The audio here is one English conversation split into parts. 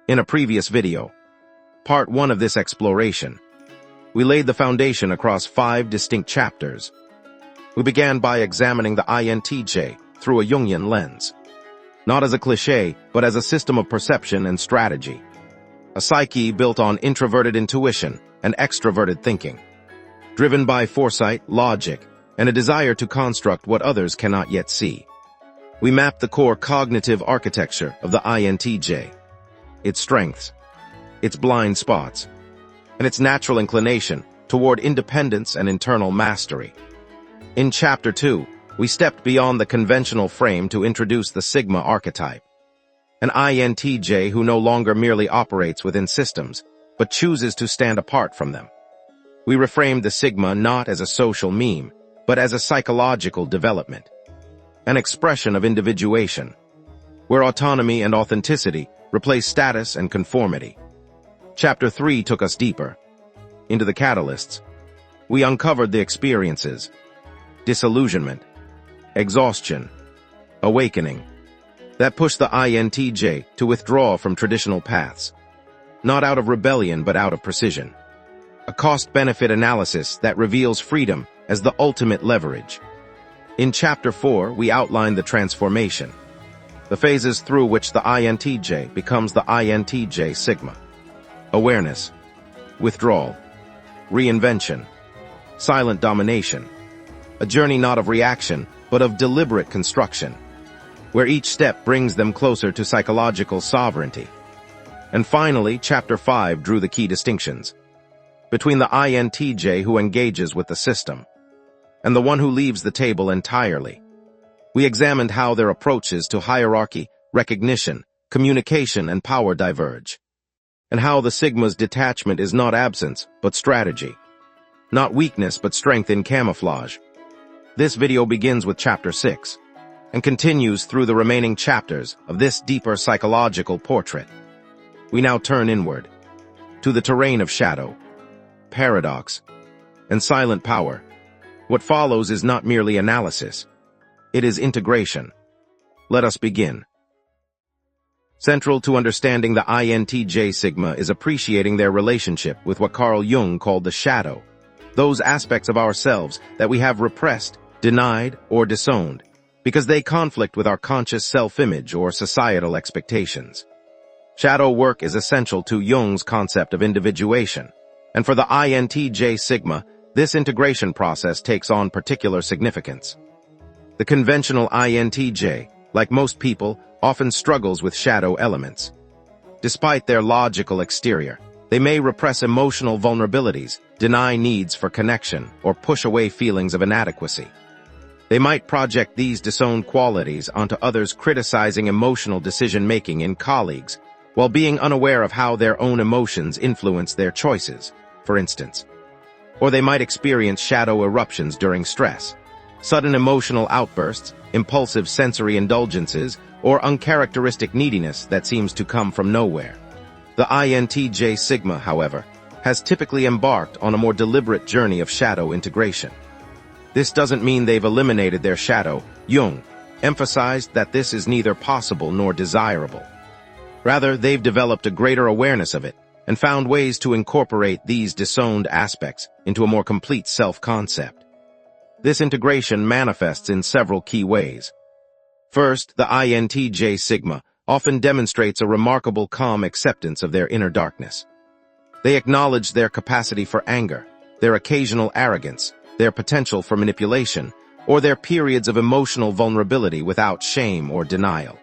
In a previous video, part 1 of this exploration, we laid the foundation across 5 distinct chapters. We began by examining the INTJ through a Jungian lens, not as a cliché, but as a system of perception and strategy, a psyche built on introverted intuition and extroverted thinking, driven by foresight, logic, and a desire to construct what others cannot yet see. We mapped the core cognitive architecture of the INTJ, its strengths, its blind spots, and its natural inclination toward independence and internal mastery. In Chapter 2, we stepped beyond the conventional frame to introduce the Sigma archetype, an INTJ who no longer merely operates within systems, but chooses to stand apart from them. We reframed the Sigma not as a social meme, but as a psychological development, an expression of individuation, where autonomy and authenticity replace status and conformity. Chapter 3 took us deeper into the catalysts. We uncovered the experiences, disillusionment, exhaustion, awakening, that pushed the INTJ to withdraw from traditional paths, not out of rebellion but out of precision. A cost-benefit analysis that reveals freedom as the ultimate leverage. In Chapter 4, we outlined the transformation, the phases through which the INTJ becomes the INTJ Sigma. Awareness, withdrawal, reinvention, silent domination. A journey not of reaction, but of deliberate construction, where each step brings them closer to psychological sovereignty. And finally, Chapter 5 drew the key distinctions between the INTJ who engages with the system and the one who leaves the table entirely. We examined how their approaches to hierarchy, recognition, communication, and power diverge, and how the Sigma's detachment is not absence, but strategy, not weakness, but strength in camouflage. This video begins with Chapter 6 and continues through the remaining chapters of this deeper psychological portrait. We now turn inward to the terrain of shadow, paradox, and silent power. What follows is not merely analysis. It is integration. Let us begin. Central to understanding the INTJ Sigma is appreciating their relationship with what Carl Jung called the shadow, those aspects of ourselves that we have repressed, denied, or disowned, because they conflict with our conscious self-image or societal expectations. Shadow work is essential to Jung's concept of individuation, and for the INTJ Sigma, this integration process takes on particular significance. The conventional INTJ, like most people, often struggles with shadow elements. Despite their logical exterior, they may repress emotional vulnerabilities, deny needs for connection, or push away feelings of inadequacy. They might project these disowned qualities onto others, criticizing emotional decision-making in colleagues, while being unaware of how their own emotions influence their choices, for instance. Or they might experience shadow eruptions during stress, sudden emotional outbursts, impulsive sensory indulgences, or uncharacteristic neediness that seems to come from nowhere. The INTJ Sigma, however, has typically embarked on a more deliberate journey of shadow integration. This doesn't mean they've eliminated their shadow. Jung emphasized that this is neither possible nor desirable. Rather, they've developed a greater awareness of it and found ways to incorporate these disowned aspects into a more complete self-concept. This integration manifests in several key ways. First, the INTJ Sigma often demonstrates a remarkable calm acceptance of their inner darkness. They acknowledge their capacity for anger, their occasional arrogance, their potential for manipulation, or their periods of emotional vulnerability without shame or denial.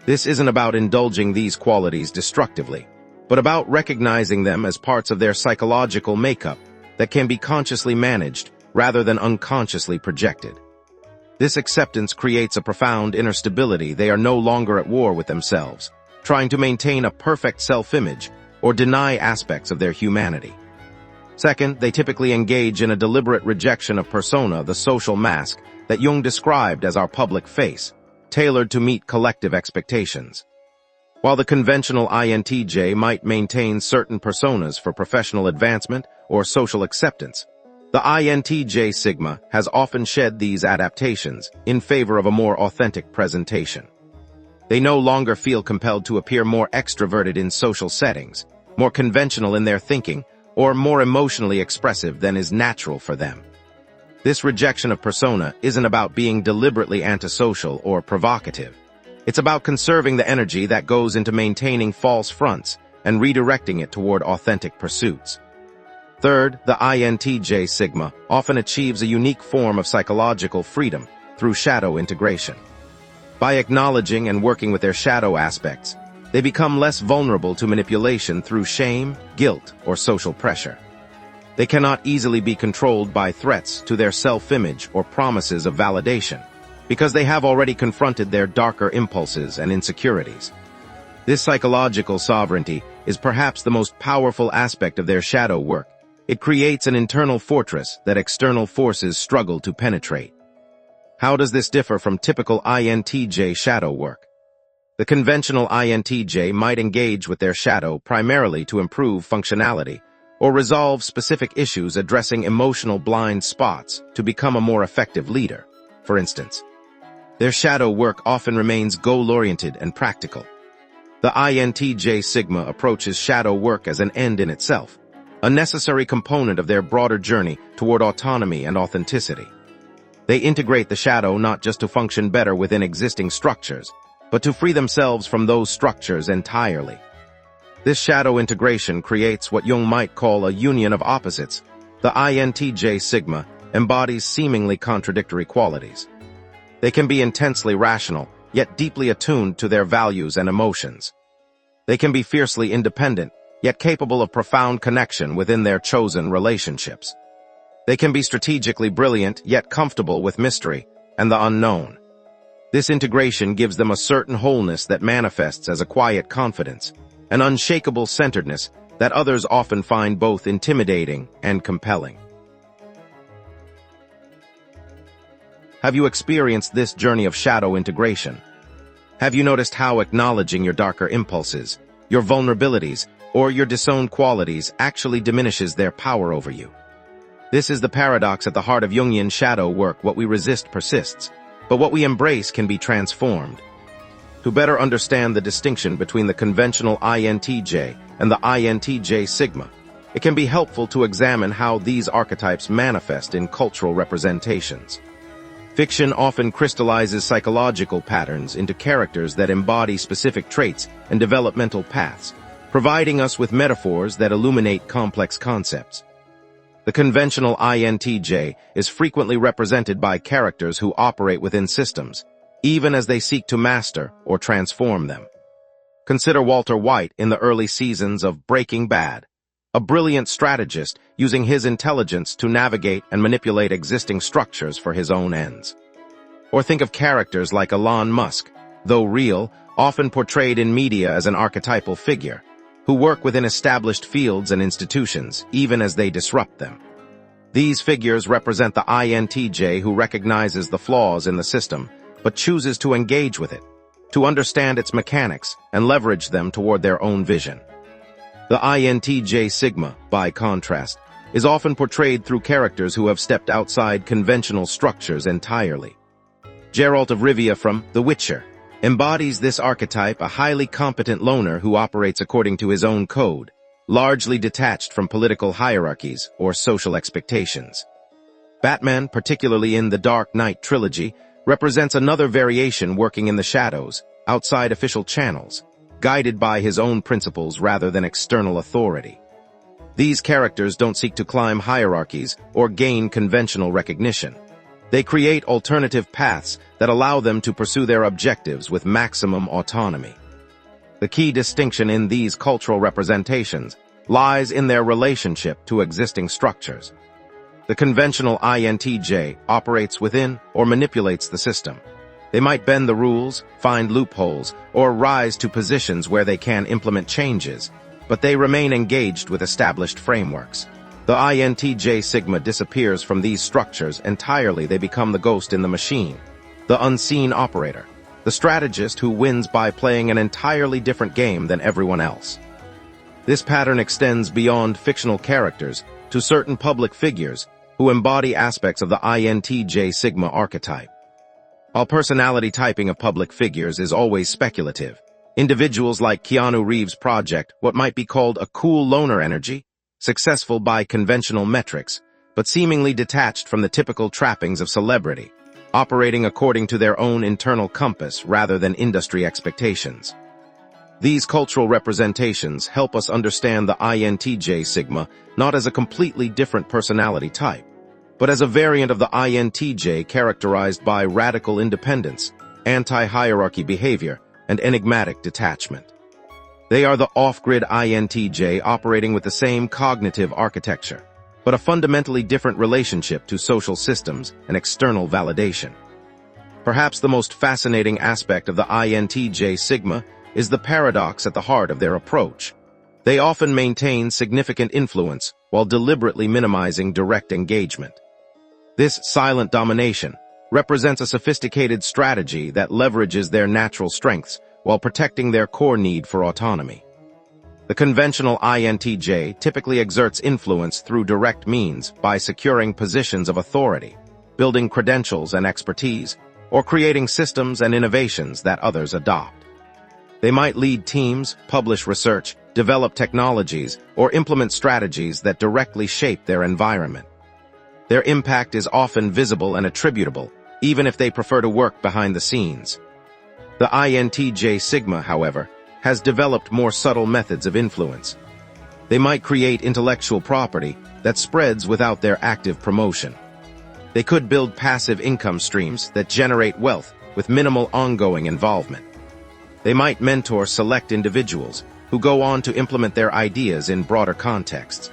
This isn't about indulging these qualities destructively, but about recognizing them as parts of their psychological makeup that can be consciously managed rather than unconsciously projected. This acceptance creates a profound inner stability. They are no longer at war with themselves, trying to maintain a perfect self-image or deny aspects of their humanity. Second, they typically engage in a deliberate rejection of persona, the social mask that Jung described as our public face, tailored to meet collective expectations. While the conventional INTJ might maintain certain personas for professional advancement or social acceptance, the INTJ Sigma has often shed these adaptations in favor of a more authentic presentation. They no longer feel compelled to appear more extroverted in social settings, more conventional in their thinking, or more emotionally expressive than is natural for them. This rejection of persona isn't about being deliberately antisocial or provocative. It's about conserving the energy that goes into maintaining false fronts and redirecting it toward authentic pursuits. Third, the INTJ Sigma often achieves a unique form of psychological freedom through shadow integration. By acknowledging and working with their shadow aspects, they become less vulnerable to manipulation through shame, guilt, or social pressure. They cannot easily be controlled by threats to their self-image or promises of validation, because they have already confronted their darker impulses and insecurities. This psychological sovereignty is perhaps the most powerful aspect of their shadow work. It creates an internal fortress that external forces struggle to penetrate. How does this differ from typical INTJ shadow work? The conventional INTJ might engage with their shadow primarily to improve functionality or resolve specific issues addressing emotional blind spots to become a more effective leader. For instance, their shadow work often remains goal-oriented and practical. The INTJ Sigma approaches shadow work as an end in itself, a necessary component of their broader journey toward autonomy and authenticity. They integrate the shadow not just to function better within existing structures, but to free themselves from those structures entirely. This shadow integration creates what Jung might call a union of opposites. The INTJ Sigma embodies seemingly contradictory qualities. They can be intensely rational, yet deeply attuned to their values and emotions. They can be fiercely independent, yet capable of profound connection within their chosen relationships. They can be strategically brilliant, yet comfortable with mystery and the unknown. This integration gives them a certain wholeness that manifests as a quiet confidence, an unshakable centeredness that others often find both intimidating and compelling. Have you experienced this journey of shadow integration? Have you noticed how acknowledging your darker impulses, your vulnerabilities, or your disowned qualities actually diminishes their power over you? This is the paradox at the heart of Jungian shadow work. What we resist persists, but what we embrace can be transformed. To better understand the distinction between the conventional INTJ and the INTJ Sigma, it can be helpful to examine how these archetypes manifest in cultural representations. Fiction often crystallizes psychological patterns into characters that embody specific traits and developmental paths, providing us with metaphors that illuminate complex concepts. The conventional INTJ is frequently represented by characters who operate within systems, even as they seek to master or transform them. Consider Walter White in the early seasons of Breaking Bad, a brilliant strategist using his intelligence to navigate and manipulate existing structures for his own ends. Or think of characters like Elon Musk, though real, often portrayed in media as an archetypal figure, who work within established fields and institutions, even as they disrupt them. These figures represent the INTJ who recognizes the flaws in the system, but chooses to engage with it, to understand its mechanics and leverage them toward their own vision. The INTJ Sigma, by contrast, is often portrayed through characters who have stepped outside conventional structures entirely. Geralt of Rivia from The Witcher embodies this archetype, a highly competent loner who operates according to his own code, largely detached from political hierarchies or social expectations. Batman, particularly in the Dark Knight trilogy, represents another variation working in the shadows, outside official channels, guided by his own principles rather than external authority. These characters don't seek to climb hierarchies or gain conventional recognition. They create alternative paths that allow them to pursue their objectives with maximum autonomy. The key distinction in these cultural representations lies in their relationship to existing structures. The conventional INTJ operates within or manipulates the system. They might bend the rules, find loopholes, or rise to positions where they can implement changes, but they remain engaged with established frameworks. The INTJ Sigma disappears from these structures entirely. They become the ghost in the machine, the unseen operator, the strategist who wins by playing an entirely different game than everyone else. This pattern extends beyond fictional characters to certain public figures who embody aspects of the INTJ Sigma archetype. While personality typing of public figures is always speculative, individuals like Keanu Reeves project what might be called a cool loner energy, successful by conventional metrics, but seemingly detached from the typical trappings of celebrity, operating according to their own internal compass rather than industry expectations. These cultural representations help us understand the INTJ Sigma not as a completely different personality type, but as a variant of the INTJ characterized by radical independence, anti-hierarchy behavior, and enigmatic detachment. They are the off-grid INTJ operating with the same cognitive architecture, but a fundamentally different relationship to social systems and external validation. Perhaps the most fascinating aspect of the INTJ Sigma is the paradox at the heart of their approach. They often maintain significant influence while deliberately minimizing direct engagement. This silent domination represents a sophisticated strategy that leverages their natural strengths while protecting their core need for autonomy. The conventional INTJ typically exerts influence through direct means by securing positions of authority, building credentials and expertise, or creating systems and innovations that others adopt. They might lead teams, publish research, develop technologies, or implement strategies that directly shape their environment. Their impact is often visible and attributable, even if they prefer to work behind the scenes. The INTJ Sigma, however, has developed more subtle methods of influence. They might create intellectual property that spreads without their active promotion. They could build passive income streams that generate wealth with minimal ongoing involvement. They might mentor select individuals who go on to implement their ideas in broader contexts.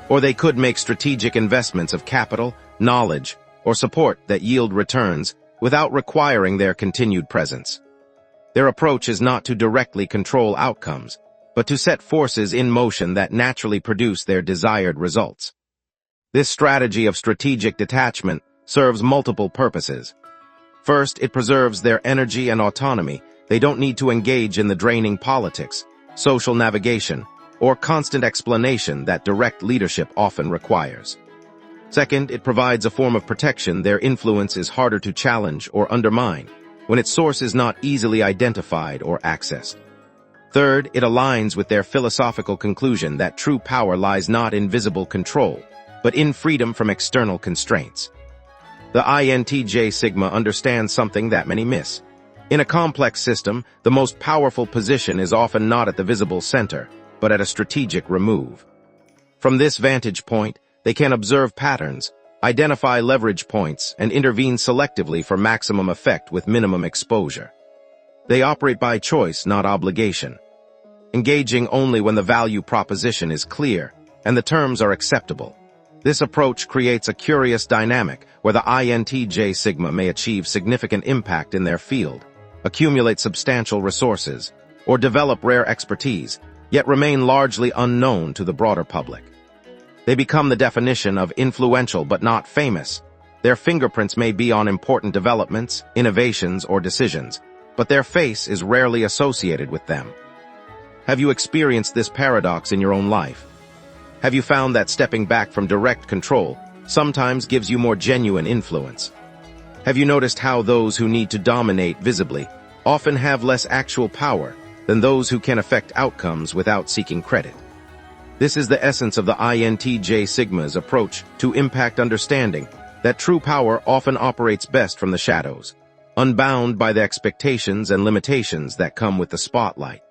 Or they could make strategic investments of capital, knowledge, or support that yield returns without requiring their continued presence. Their approach is not to directly control outcomes, but to set forces in motion that naturally produce their desired results. This strategy of strategic detachment serves multiple purposes. First, it preserves their energy and autonomy. They don't need to engage in the draining politics, social navigation, or constant explanation that direct leadership often requires. Second, it provides a form of protection. Their influence is harder to challenge or undermine when its source is not easily identified or accessed. Third, it aligns with their philosophical conclusion that true power lies not in visible control, but in freedom from external constraints. The INTJ Sigma understands something that many miss. In a complex system, the most powerful position is often not at the visible center, but at a strategic remove. From this vantage point, they can observe patterns, identify leverage points, and intervene selectively for maximum effect with minimum exposure. They operate by choice, not obligation, engaging only when the value proposition is clear and the terms are acceptable. This approach creates a curious dynamic where the INTJ Sigma may achieve significant impact in their field, accumulate substantial resources, or develop rare expertise, yet remain largely unknown to the broader public. They become the definition of influential but not famous. Their fingerprints may be on important developments, innovations, or decisions, but their face is rarely associated with them. Have you experienced this paradox in your own life? Have you found that stepping back from direct control sometimes gives you more genuine influence? Have you noticed how those who need to dominate visibly often have less actual power than those who can affect outcomes without seeking credit? This is the essence of the INTJ Sigma's approach to impact understanding that true power often operates best from the shadows, unbound by the expectations and limitations that come with the spotlight.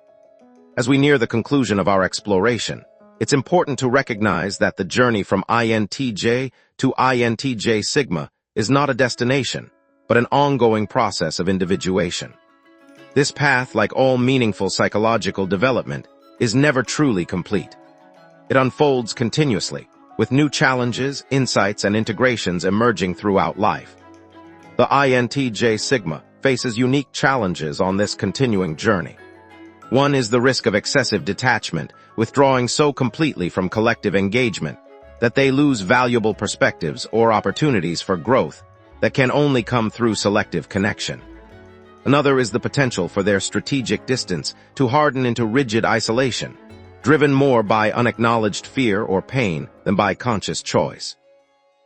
As we near the conclusion of our exploration, it's important to recognize that the journey from INTJ to INTJ Sigma is not a destination, but an ongoing process of individuation. This path, like all meaningful psychological development, is never truly complete. It unfolds continuously, with new challenges, insights, and integrations emerging throughout life. The INTJ Sigma faces unique challenges on this continuing journey. One is the risk of excessive detachment, withdrawing so completely from collective engagement that they lose valuable perspectives or opportunities for growth that can only come through selective connection. Another is the potential for their strategic distance to harden into rigid isolation, driven more by unacknowledged fear or pain than by conscious choice.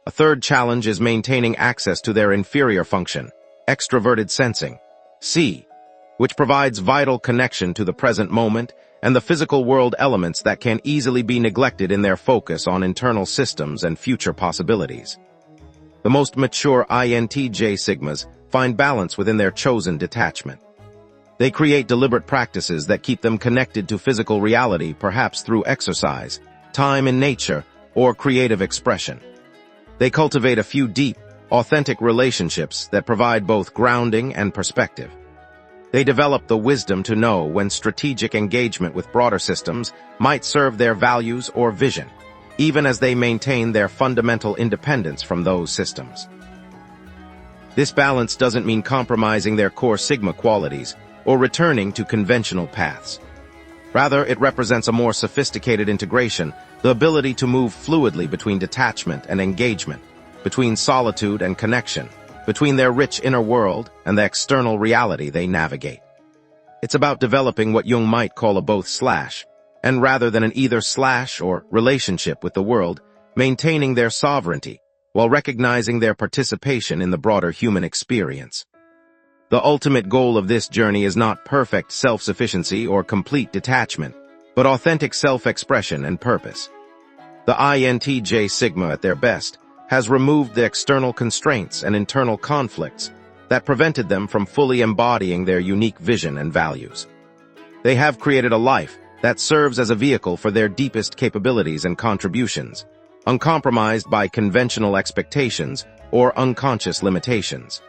A third challenge is maintaining access to their inferior function, extroverted sensing, C, which provides vital connection to the present moment and the physical world elements that can easily be neglected in their focus on internal systems and future possibilities. The most mature INTJ Sigmas find balance within their chosen detachment. They create deliberate practices that keep them connected to physical reality, perhaps through exercise, time in nature, or creative expression. They cultivate a few deep, authentic relationships that provide both grounding and perspective. They develop the wisdom to know when strategic engagement with broader systems might serve their values or vision, even as they maintain their fundamental independence from those systems. This balance doesn't mean compromising their core Sigma qualities or returning to conventional paths. Rather, it represents a more sophisticated integration, the ability to move fluidly between detachment and engagement, between solitude and connection, between their rich inner world and the external reality they navigate. It's about developing what Jung might call a both/, and rather than an either/ or relationship with the world, maintaining their sovereignty while recognizing their participation in the broader human experience. The ultimate goal of this journey is not perfect self-sufficiency or complete detachment, but authentic self-expression and purpose. The INTJ Sigma at their best has removed the external constraints and internal conflicts that prevented them from fully embodying their unique vision and values. They have created a life that serves as a vehicle for their deepest capabilities and contributions, uncompromised by conventional expectations or unconscious limitations.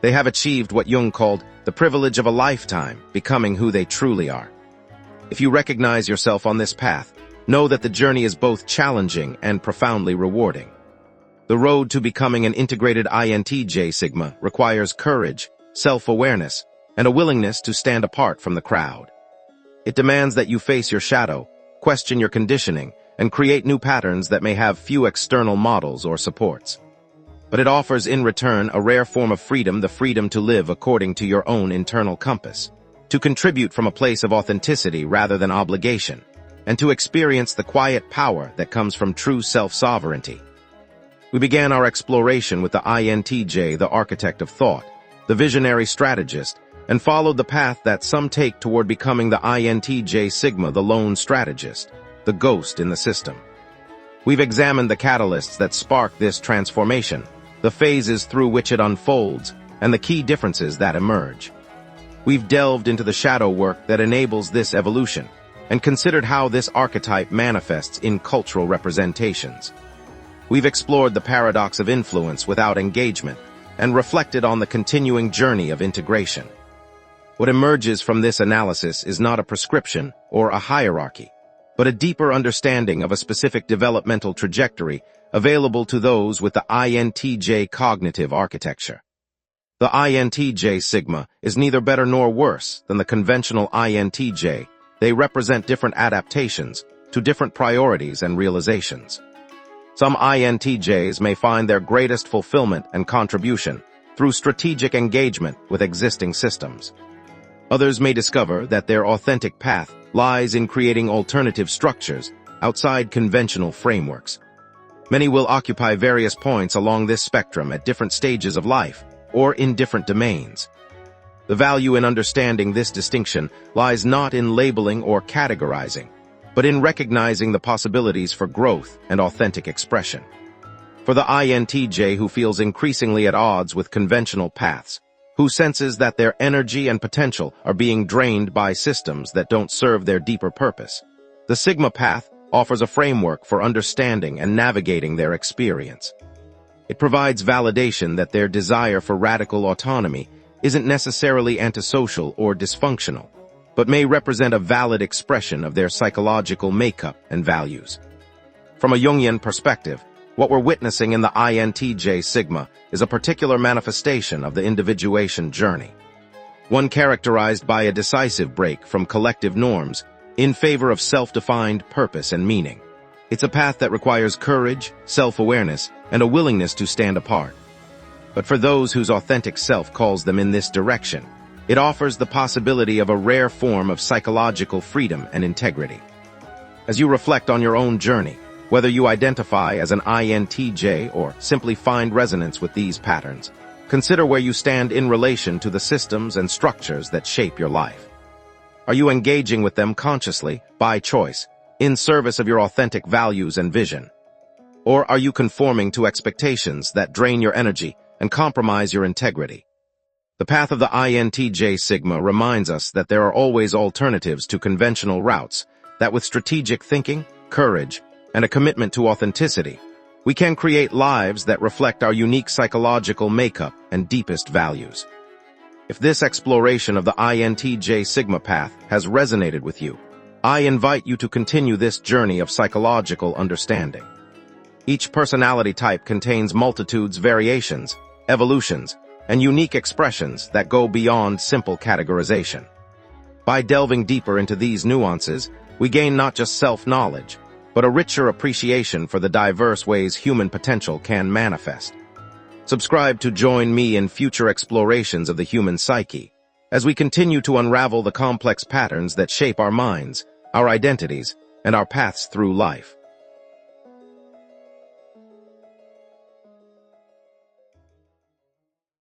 They have achieved what Jung called the privilege of a lifetime, becoming who they truly are. If you recognize yourself on this path, know that the journey is both challenging and profoundly rewarding. The road to becoming an integrated INTJ Sigma requires courage, self-awareness, and a willingness to stand apart from the crowd. It demands that you face your shadow, question your conditioning, and create new patterns that may have few external models or supports. But it offers in return a rare form of freedom, the freedom to live according to your own internal compass, to contribute from a place of authenticity rather than obligation, and to experience the quiet power that comes from true self-sovereignty. We began our exploration with the INTJ, the architect of thought, the visionary strategist, and followed the path that some take toward becoming the INTJ Sigma, the lone strategist, the ghost in the system. We've examined the catalysts that spark this transformation, the phases through which it unfolds, and the key differences that emerge. We've delved into the shadow work that enables this evolution, and considered how this archetype manifests in cultural representations. We've explored the paradox of influence without engagement, and reflected on the continuing journey of integration. What emerges from this analysis is not a prescription or a hierarchy, but a deeper understanding of a specific developmental trajectory available to those with the INTJ cognitive architecture. The INTJ Sigma is neither better nor worse than the conventional INTJ. They represent different adaptations to different priorities and realizations. Some INTJs may find their greatest fulfillment and contribution through strategic engagement with existing systems. Others may discover that their authentic path lies in creating alternative structures outside conventional frameworks. Many will occupy various points along this spectrum at different stages of life or in different domains. The value in understanding this distinction lies not in labeling or categorizing, but in recognizing the possibilities for growth and authentic expression. For the INTJ who feels increasingly at odds with conventional paths, who senses that their energy and potential are being drained by systems that don't serve their deeper purpose, the Sigma path offers a framework for understanding and navigating their experience. It provides validation that their desire for radical autonomy isn't necessarily antisocial or dysfunctional, but may represent a valid expression of their psychological makeup and values. From a Jungian perspective, what we're witnessing in the INTJ Sigma is a particular manifestation of the individuation journey, one characterized by a decisive break from collective norms in favor of self-defined purpose and meaning. It's a path that requires courage, self-awareness, and a willingness to stand apart. But for those whose authentic self calls them in this direction, it offers the possibility of a rare form of psychological freedom and integrity. As you reflect on your own journey, whether you identify as an INTJ or simply find resonance with these patterns, Consider where you stand in relation to the systems and structures that shape your life. Are you engaging with them consciously, by choice, in service of your authentic values and vision? Or are you conforming to expectations that drain your energy and compromise your integrity? The path of the INTJ Sigma reminds us that there are always alternatives to conventional routes, that with strategic thinking, courage, and a commitment to authenticity, we can create lives that reflect our unique psychological makeup and deepest values. If this exploration of the INTJ Sigma path has resonated with you, I invite you to continue this journey of psychological understanding. Each personality type contains multitudes, variations, evolutions, and unique expressions that go beyond simple categorization. By delving deeper into these nuances, we gain not just self-knowledge, but a richer appreciation for the diverse ways human potential can manifest. Subscribe to join me in future explorations of the human psyche, as we continue to unravel the complex patterns that shape our minds, our identities, and our paths through life.